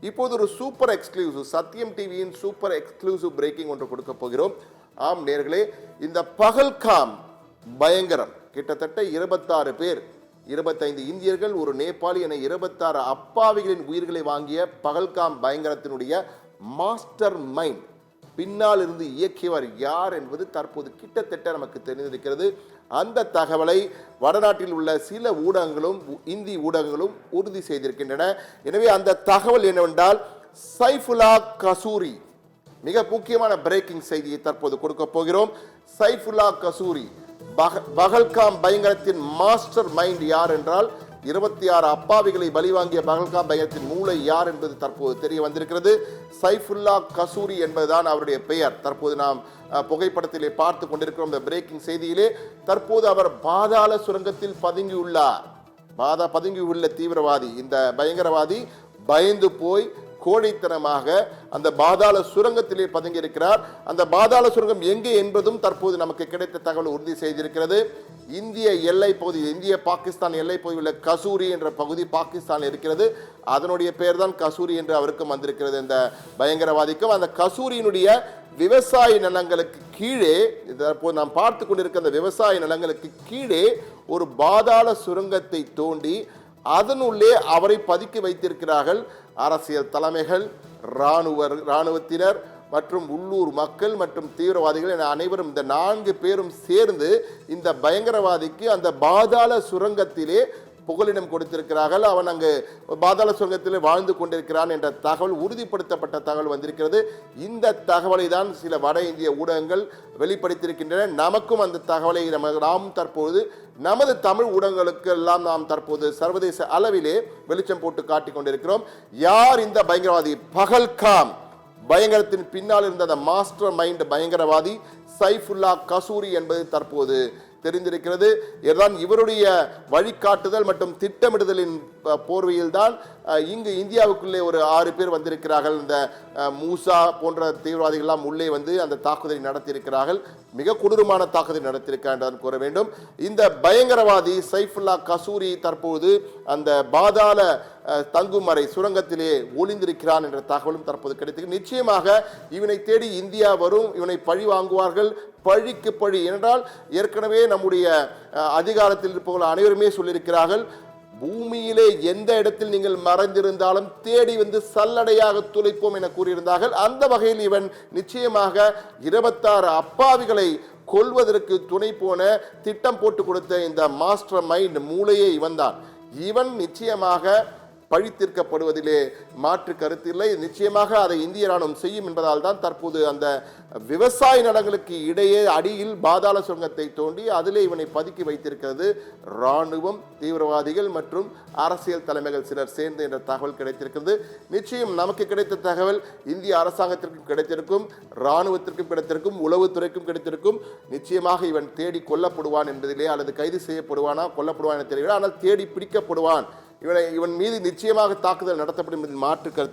இப்போது ஒரு super exclusive சத்தியம் டிவியின் சூப்பர் எக்ஸ்க்ளூசிவ் பிரேக்கிங் ஒன்று கொடுக்க போகிறோம். ஆம் நேர்களே, இந்த பகல்காம் பயங்கரம் கிட்டத்தட்ட 26 பேர், 25 இந்தியர்கள், ஒரு நேபாளி என 26 அப்பாவிகளின் உயிர்களை வாங்கிய பகல்காம் பயங்கரத்தினுடைய மாஸ்டர் மைண்ட், பின்னால் இருந்து இயக்கியவர் யார் என்பது தற்போது கிட்டத்தட்ட நமக்கு தெரிந்திருக்கிறது. அந்த தகவலை வடநாட்டில் உள்ள சில ஊடகங்களும் இந்தி ஊடகங்களும் உறுதி செய்திருக்கின்றன. எனவே அந்த தகவல் என்னவென்றால், சைஃபுல்லா கசூரி, மிக முக்கியமான பிரேக்கிங் செய்தியை தற்போது கொடுக்க போகிறோம். சைஃபுல்லா கசூரி பகல்காம் பயங்கரத்தின் மாஸ்டர் மைண்ட் யார் என்றால், 26 அப்பாவிகளை பலிவாங்கிய பகல்காம் பயங்கரத்தின் மூளை யார் என்பது தற்போது தெரிய வந்திருக்கிறது. சைஃபுல்லா கசூரி என்பதுதான் அவருடைய பெயர். தற்போது நாம் புகைப்படத்திலே பார்த்து கொண்டிருக்கிறோம். இந்த பிரேக்கிங் செய்தியிலே தற்போது அவர் பாதாள சுரங்கத்தில் பதுங்கியுள்ளார். பதுங்கியுள்ள தீவிரவாதி, இந்த பயங்கரவாதி பயந்து போய் கோழைத்தனமாக அந்த பாதாள சுரங்கத்திலே பதுங்கி இருக்கிறார். அந்த பாதாள சுரங்கம் எங்கே என்பதும் தற்போது நமக்கு கிடைத்த தகவல் உறுதி செய்திருக்கிறது. இந்திய எல்லை பகுதி, இந்திய பாகிஸ்தான் எல்லை பகுதியில் உள்ள கசூரி என்ற பகுதி பாகிஸ்தான் இருக்கிறது. அதனுடைய பெயர் தான் கசூரி என்று அவருக்கும் வந்திருக்கிறது, இந்த பயங்கரவாதிக்கும். அந்த கசூரியினுடைய விவசாய நிலங்களுக்கு கீழே, தற்போது நாம் பார்த்து கொண்டிருக்கிற அந்த விவசாய நிலங்களுக்கு கீழே ஒரு பாதாள சுரங்கத்தை தோண்டி அதனுள்ளே அவரை பதுக்கி வைத்திருக்கிறார்கள். அரசியல் தலைமைகள், இராணுவத்தினர் மற்றும் உள்ளூர் மக்கள் மற்றும் தீவிரவாதிகள் என அனைவரும், இந்த 4 பேரும் சேர்ந்து இந்த பயங்கரவாதிக்கு அந்த பாதாள சுரங்கத்திலே புகலிடம் கொடுத்திருக்கிறார்கள். அவன் அங்கு பாதாள சுரங்கத்திலே வாழ்ந்து கொண்டிருக்கிறான் என்ற தகவல், உறுதிப்படுத்தப்பட்ட தகவல் வந்திருக்கிறது. இந்த தகவலை தான் சில வட இந்திய ஊடகங்கள் வெளிப்படுத்தியிருக்கின்றன. நமக்கும் அந்த தகவலை நாம் தற்போது நமது தமிழ் ஊடகங்களுக்கு எல்லாம் நாம் தற்போது சர்வதேச அளவிலே வெளிச்சம் போட்டு காட்டிக் கொண்டிருக்கிறோம். யார் இந்த பயங்கரவாதி? பகல்காம் பயங்கரத்தின் பின்னால் இருந்த அந்த மாஸ்டர் மைண்ட் பயங்கரவாதி சைஃபுல்லா கசூரி என்பது தற்போது தெரிந்திருக்கிறது. இதுதான் இவருடைய வழிகாட்டுதல் மற்றும் திட்டமிடுதலின் போர்வையில் தான் இங்கு இந்தியாவுக்குள்ளே ஒரு 6 பேர் வந்திருக்கிறார்கள். இந்த மூசா போன்ற தீவிரவாதிகள் உள்ளே வந்து அந்த தாக்குதலை நடத்தியிருக்கிறார்கள். மிக கொடூரமான தாக்குதலை நடத்தியிருக்கிறார் கூற வேண்டும். இந்த பயங்கரவாதி சைஃபுல்லா கசூரி தற்போது அந்த பாதாள தங்குமறை சுரங்கத்திலே ஒளிந்திருக்கிறான் என்ற தகவலும் தற்போது கிடைத்தது. நிச்சயமாக இவனை தேடி இந்தியா வரும், இவனை பழி வாங்குவார்கள். பழிக்கு பழி என்றால், ஏற்கனவே நம்முடைய அதிகாரத்தில் இருப்பவர்கள் அனைவருமே சொல்லியிருக்கிறார்கள், பூமியிலே எந்த இடத்தில் நீங்கள் மறைந்திருந்தாலும் தேடி வந்து சல்லடையாக துளைப்போம் என கூறியிருந்தார்கள். அந்த வகையில் இவன் நிச்சயமாக 26 அப்பாவிகளை கொல்வதற்கு துணை போன, திட்டம் போட்டு கொடுத்த இந்த மாஸ்டர் மைண்ட் மூளையே இவன்தான். இவன் நிச்சயமாக பழித்தீர்க்கப்படுவதிலே மாற்று கருத்தில்லை. நிச்சயமாக அதை இந்திய ராணுவம் செய்யும் என்பதால் தான் தற்போது அந்த விவசாய நிலங்களுக்கு இடையே அடியில் பாதாள சுரங்கத்தை தோண்டி அதிலே இவனை பதுக்கி வைத்திருக்கிறது ராணுவம், தீவிரவாதிகள் மற்றும் அரசியல் தலைமைகள் சிலர் சேர்ந்து என்ற தகவல் கிடைத்திருக்கிறது. நிச்சயம் நமக்கு கிடைத்த தகவல் இந்திய அரசாங்கத்திற்கும் கிடைத்திருக்கும், ராணுவத்திற்கும் கிடைத்திருக்கும், உளவுத்துறைக்கும் கிடைத்திருக்கும். நிச்சயமாக இவன் தேடி கொல்லப்படுவான் என்பதிலே, அல்லது கைது செய்யப்படுவானா கொல்லப்படுவான் என தெரியவில்லை, ஆனால் தேடி பிடிக்கப்படுவான். இவன் மீது நிச்சயமாக தாக்குதல் நடத்தப்படும் என்பதில் மாற்று கருத்து